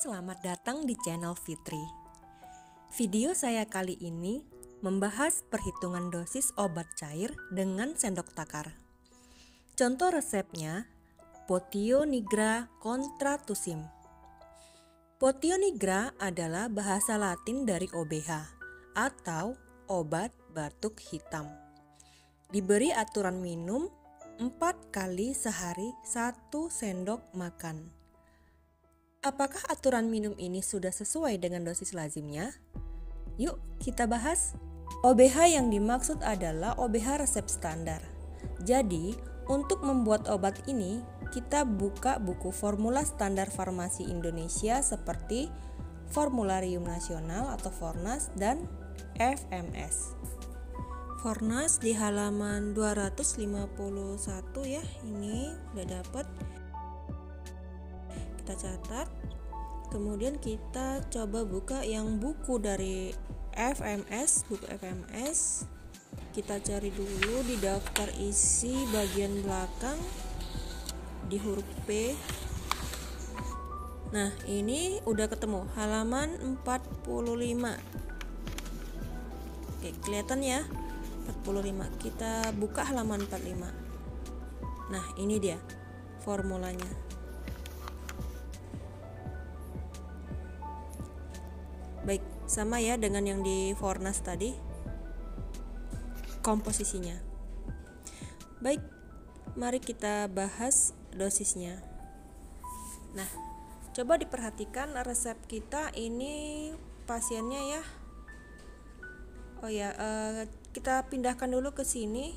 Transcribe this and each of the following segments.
selamat datang di channel Fitri. Video saya kali ini membahas perhitungan dosis obat cair dengan sendok takar. Contoh resepnya, Potio nigra contratussim. Potio nigra adalah bahasa Latin dari OBH atau obat batuk hitam. Diberi aturan minum 4 kali sehari 1 sendok makan. Apakah aturan minum ini sudah sesuai dengan dosis lazimnya? Yuk kita bahas. OBH yang dimaksud adalah OBH resep standar. Jadi, untuk membuat obat ini, kita buka buku formula standar farmasi Indonesia seperti Formularium Nasional atau Fornas dan FMS. Fornas di halaman 251 ya, ini udah dapat. Kita catat, kemudian kita coba buka yang buku dari FMS, buku FMS. Kita cari dulu di daftar isi bagian belakang di huruf P. Nah, ini udah ketemu halaman 45. Oke, kelihatan ya? 45. Kita buka halaman 45. Nah, ini dia formulanya. Baik, sama ya dengan yang di Fornas tadi komposisinya. Baik, mari kita bahas dosisnya. Nah, coba diperhatikan resep kita ini pasiennya ya. Oh ya, kita pindahkan dulu ke sini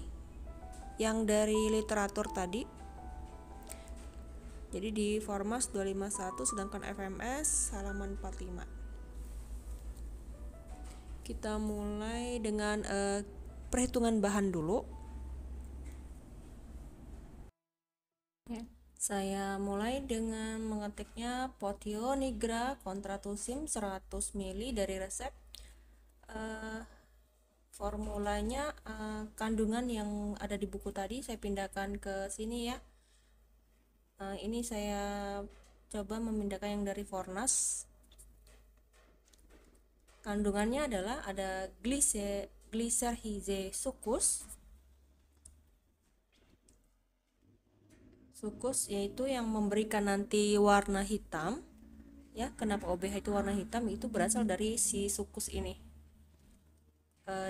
yang dari literatur tadi. Jadi di Formas 251 sedangkan FMS halaman 45. Kita mulai dengan perhitungan bahan dulu. Ya, saya mulai dengan mengetiknya Potio nigra contratussim 100 ml dari resep. Formulanya kandungan yang ada di buku tadi saya pindahkan ke sini ya. Ini saya coba memindahkan yang dari Fornas. Kandungannya adalah ada glycerhize sucus yaitu yang memberikan nanti warna hitam ya. Kenapa OBH itu warna hitam? Itu berasal dari si sucus ini.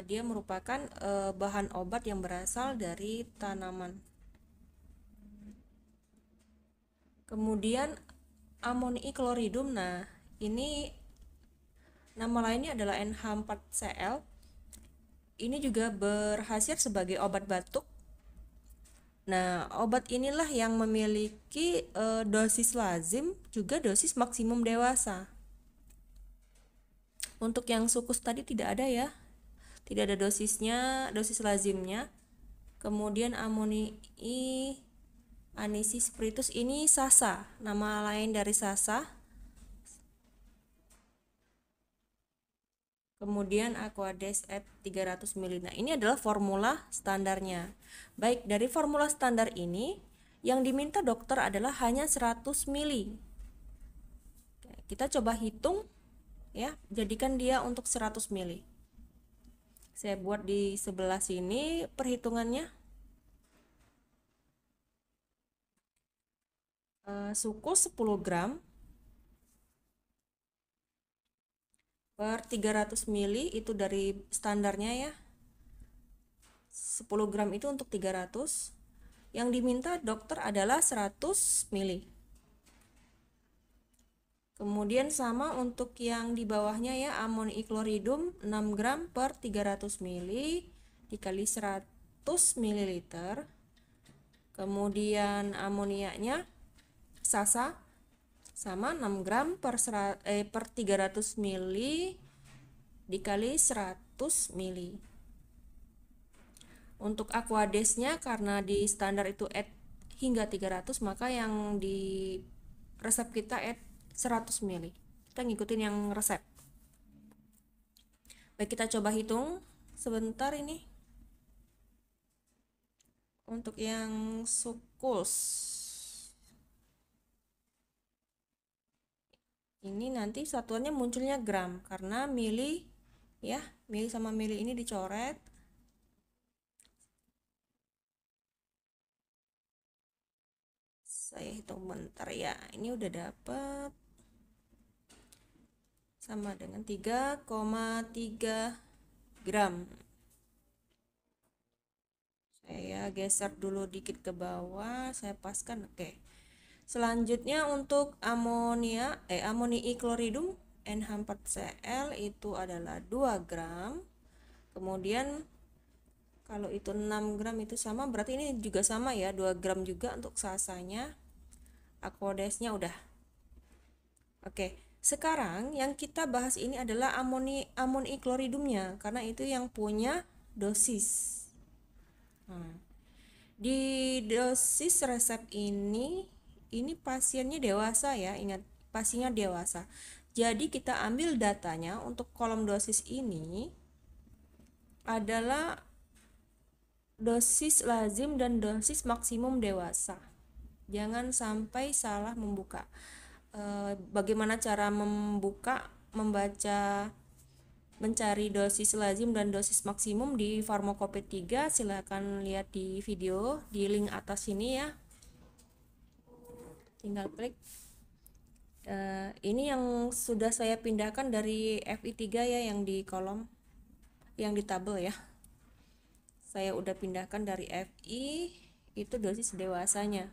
Dia merupakan bahan obat yang berasal dari tanaman. Kemudian ammonium chloridum. Nah, ini nama lainnya adalah NH4Cl. Ini juga berhasil sebagai obat batuk. Nah, obat inilah yang memiliki dosis lazim juga dosis maksimum dewasa. Untuk yang sukus tadi tidak ada ya. Tidak ada dosisnya, dosis lazimnya. Kemudian ammonium anisi spiritus ini sasa, nama lain dari sasa. Kemudian Aquades at 300 ml. Nah, ini adalah formula standarnya. Baik, dari formula standar ini yang diminta dokter adalah hanya 100 ml. Kita coba hitung ya, jadikan dia untuk 100 ml. Saya buat di sebelah sini perhitungannya. Sukus 10 gram per 300 ml itu dari standarnya ya. 10 gram itu untuk 300. Yang diminta dokter adalah 100 ml. Kemudian sama untuk yang di bawahnya ya, ammonium chloridum 6 gram per 300 ml dikali 100 ml. Kemudian amoniaknya sasa sama 6 gram per 300 ml dikali 100 ml. Untuk Aquadesnya karena di standar itu add hingga 300, maka yang di resep kita add 100 ml. Kita ngikutin yang resep. Baik, kita coba hitung sebentar ini. Untuk yang sukus Ini nanti satuannya munculnya gram karena mili ya, mili sama mili ini dicoret. Saya hitung bentar ya. Ini udah dapet sama dengan 3,3 gram. Saya geser dulu dikit ke bawah, saya paskan. Oke. Selanjutnya untuk amonii kloridum NH4Cl itu adalah 2 gram. Kemudian kalau itu 6 gram itu sama, berarti ini juga sama ya, 2 gram juga untuk sasanya. Aquodesnya udah. Oke, sekarang yang kita bahas ini adalah amonii kloridumnya karena itu yang punya dosis. Nah, di dosis resep ini pasiennya dewasa ya, ingat pasiennya dewasa. Jadi kita ambil datanya untuk kolom dosis ini adalah dosis lazim dan dosis maksimum dewasa. Jangan sampai salah membuka. Bagaimana cara membaca, mencari dosis lazim dan dosis maksimum di Farmakope 3? Silahkan lihat di video di link atas ini ya. Tinggal klik. Ini yang sudah saya pindahkan dari FI3 ya, yang di kolom, yang di tabel ya. Saya udah pindahkan dari FI, itu dosis dewasanya.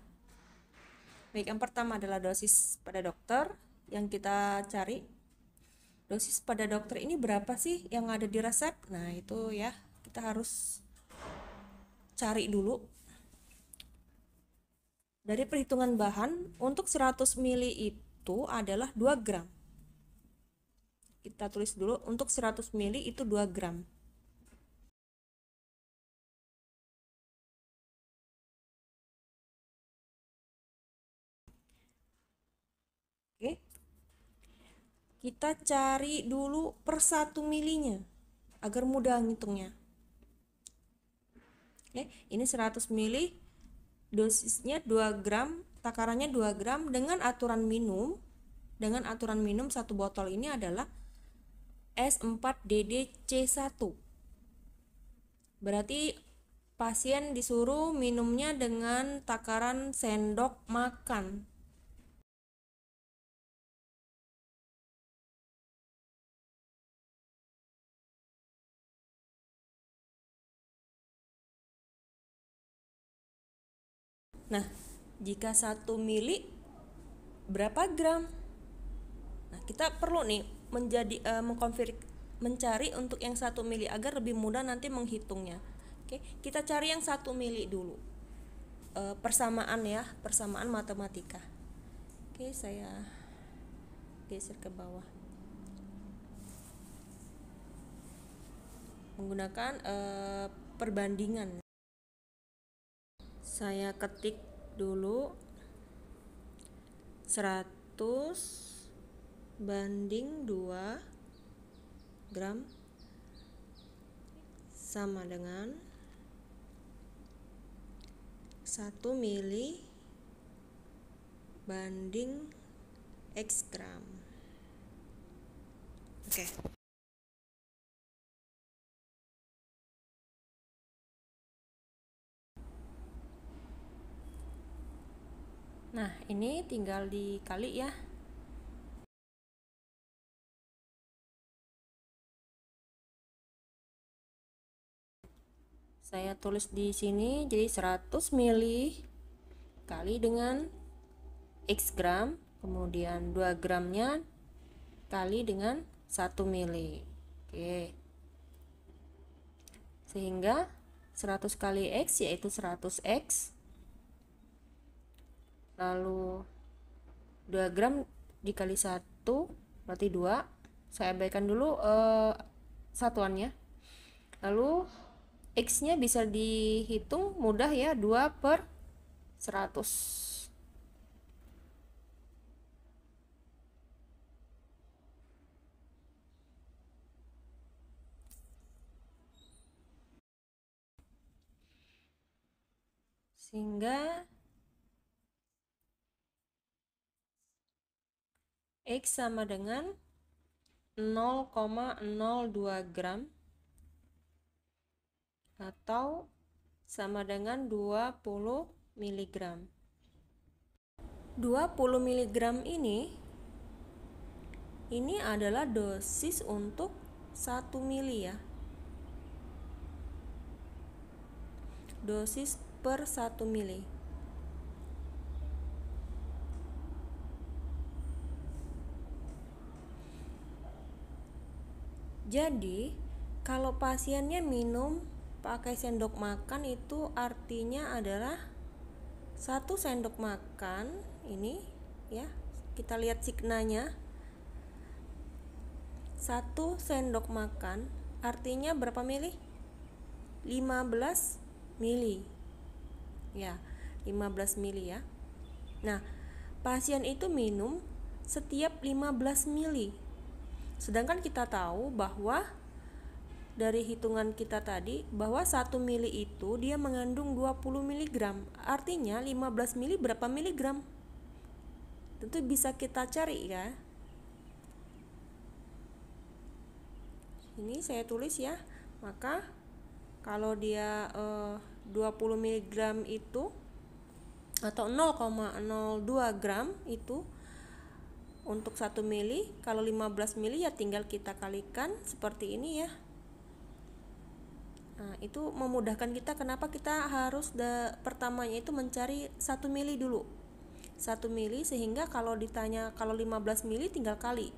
Baik, yang pertama adalah dosis pada dokter yang kita cari. Dosis pada dokter ini berapa sih yang ada di resep? Nah, itu ya, kita harus cari dulu. Dari perhitungan bahan, untuk 100 ml itu adalah 2 gram. Kita tulis dulu, untuk 100 ml itu 2 gram. Oke. Kita cari dulu per 1 milinya agar mudah ngitungnya. Oke, ini 100 ml, dosisnya 2 gram, takarannya 2 gram dengan aturan minum. Dengan aturan minum satu botol ini adalah S4DDC1. Berarti pasien disuruh minumnya dengan takaran sendok makan. Nah, jika 1 mili berapa gram? Nah, kita perlu nih mencari untuk yang 1 mili agar lebih mudah nanti menghitungnya. Oke, kita cari yang 1 mili dulu. Persamaan ya, persamaan matematika. Oke, saya geser ke bawah. Menggunakan perbandingan. Saya ketik dulu 100 banding 2 gram sama dengan 1 mili banding X gram. Oke. Nah, ini tinggal dikali ya. Saya tulis di sini jadi 100 mili kali dengan X gram, kemudian 2 gramnya kali dengan 1 mili. Oke. Sehingga 100 kali X yaitu 100X. Lalu 2 gram dikali 1 berarti 2. Saya abaikan dulu satuannya. Lalu X nya bisa dihitung mudah ya, 2 per 100. Sehingga X sama dengan 0,02 gram atau sama dengan 20 mg. 20 mg ini adalah dosis untuk 1 mili ya. Dosis per 1 mili. Jadi, kalau pasiennya minum pakai sendok makan itu artinya adalah 1 sendok makan ini ya. Kita lihat signanya. 1 sendok makan artinya berapa mili? 15 mili. Ya, 15 mili ya. Nah, pasien itu minum setiap 15 mili. Sedangkan kita tahu bahwa dari hitungan kita tadi bahwa 1 mili itu dia mengandung 20 mg. Artinya 15 mili berapa miligram? Tentu bisa kita cari ya. Ini saya tulis ya. Maka kalau dia 20 mg itu atau 0,02 gram itu untuk 1 mili, kalau 15 mili ya tinggal kita kalikan seperti ini ya. Nah, itu memudahkan kita. Kenapa kita harus pertamanya itu mencari 1 mili dulu. 1 mili sehingga kalau ditanya kalau 15 mili tinggal kali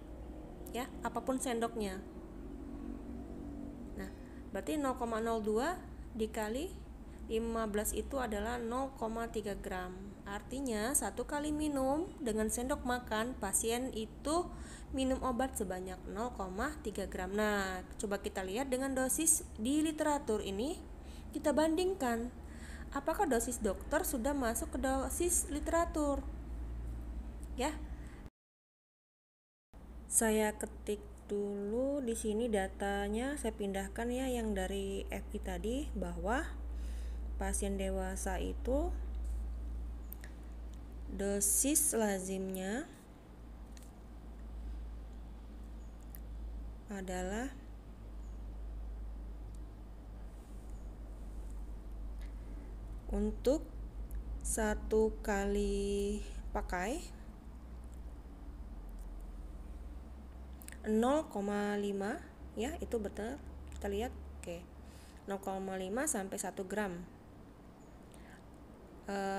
ya, apapun sendoknya. Nah, berarti 0,02 dikali 15 itu adalah 0,3 gram. Artinya 1 kali minum dengan sendok makan, pasien itu minum obat sebanyak 0,3 gram. Nah, coba kita lihat dengan dosis di literatur ini, kita bandingkan. Apakah dosis dokter sudah masuk ke dosis literatur? Ya. Saya ketik dulu di sini datanya, saya pindahkan ya yang dari FI tadi, bahwa pasien dewasa itu dosis lazimnya adalah untuk 1 kali pakai 0,5 ya, itu betul. Kita lihat. Oke. 0,5 sampai 1 gram.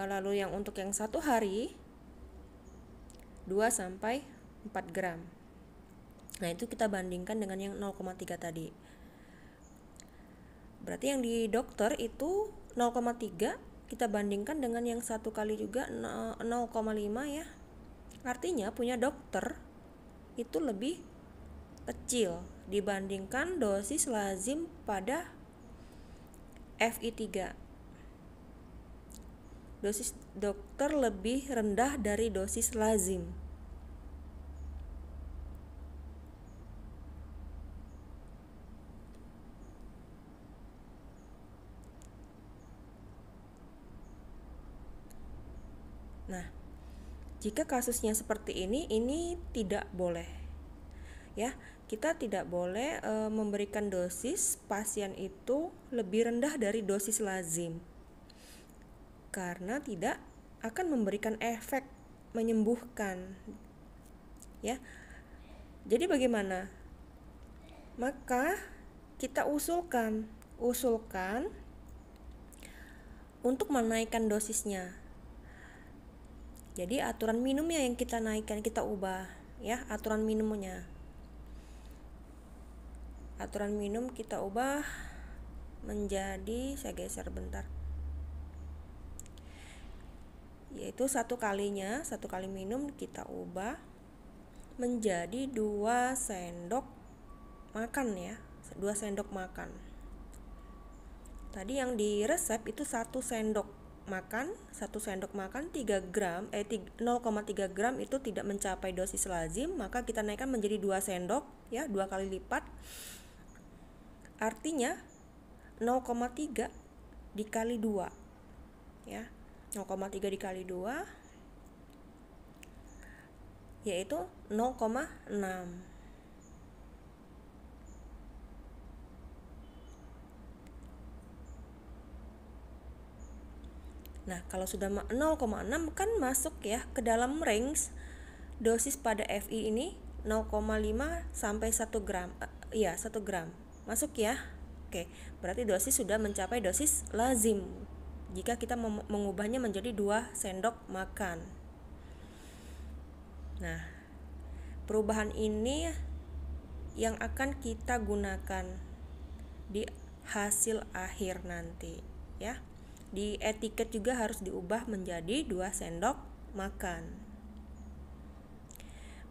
Lalu yang untuk yang 1 hari 2 sampai 4 gram. Nah, itu kita bandingkan dengan yang 0,3 tadi. Berarti yang di dokter itu 0,3 kita bandingkan dengan yang 1 kali juga 0,5 ya. Artinya punya dokter itu lebih kecil dibandingkan dosis lazim pada FI3. Dosis dokter lebih rendah dari dosis lazim. Nah, jika kasusnya seperti ini tidak boleh. Ya, kita tidak boleh memberikan dosis pasien itu lebih rendah dari dosis lazim. Karena tidak akan memberikan efek menyembuhkan. Ya. Jadi bagaimana? Maka kita usulkan untuk menaikkan dosisnya. Jadi aturan minumnya yang kita naikkan, kita ubah ya, aturan minumnya. Aturan minum kita ubah menjadi, saya geser bentar, yaitu 1 kali minum kita ubah menjadi 2 sendok makan ya, 2 sendok makan. Tadi yang di resep itu 1 sendok makan, 3 gram, 0,3 gram itu tidak mencapai dosis lazim, maka kita naikkan menjadi 2 sendok ya, 2 kali lipat. Artinya 0,3 dikali 2 ya, 0,3 dikali 2 yaitu 0,6. Nah, kalau sudah 0,6 kan masuk ya ke dalam range dosis pada FI ini 0,5 sampai 1 gram. Iya, 1 gram. Masuk ya. Oke, berarti dosis sudah mencapai dosis lazim jika kita mengubahnya menjadi 2 sendok makan. Nah, perubahan ini yang akan kita gunakan di hasil akhir nanti ya. Di etiket juga harus diubah menjadi 2 sendok makan.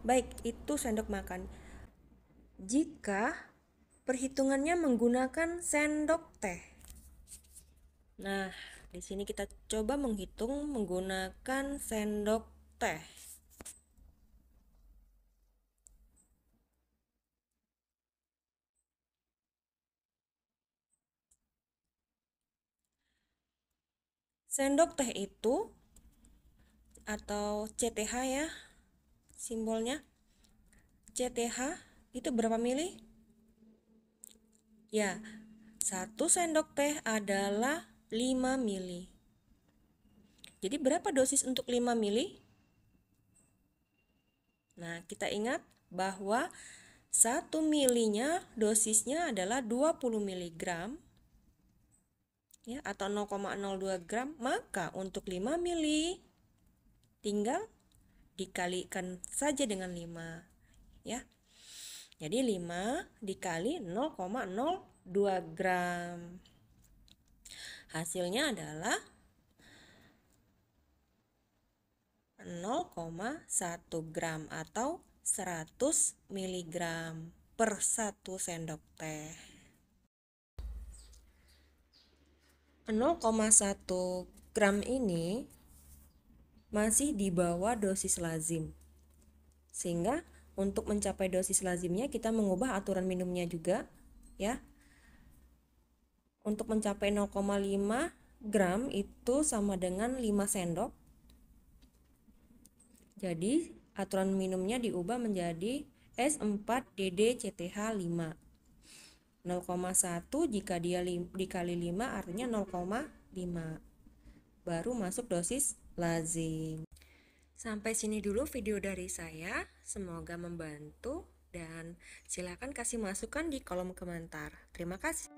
Baik, itu sendok makan. Jika perhitungannya menggunakan sendok teh. Nah, di sini kita coba menghitung menggunakan sendok teh. Sendok teh itu atau CTH ya simbolnya. CTH itu berapa mili? Ya, 1 sendok teh adalah 5 mili. Jadi berapa dosis untuk 5 mili? Nah, kita ingat bahwa 1 milinya dosisnya adalah 20 mg ya, atau 0,02 gram. Maka untuk 5 mili tinggal dikalikan saja dengan 5 ya. Jadi 5 dikali 0,02 gram. Hasilnya adalah 0,1 gram atau 100 mg per 1 sendok teh. 0,1 gram ini masih di bawah dosis lazim. Sehingga untuk mencapai dosis lazimnya kita mengubah aturan minumnya juga ya. Untuk mencapai 0,5 gram itu sama dengan 5 sendok. Jadi aturan minumnya diubah menjadi S4DDCTH5. 0,1 jika dia dikali 5 artinya 0,5. Baru masuk dosis lazim. Sampai sini dulu video dari saya. Semoga membantu dan silakan kasih masukan di kolom komentar. Terima kasih.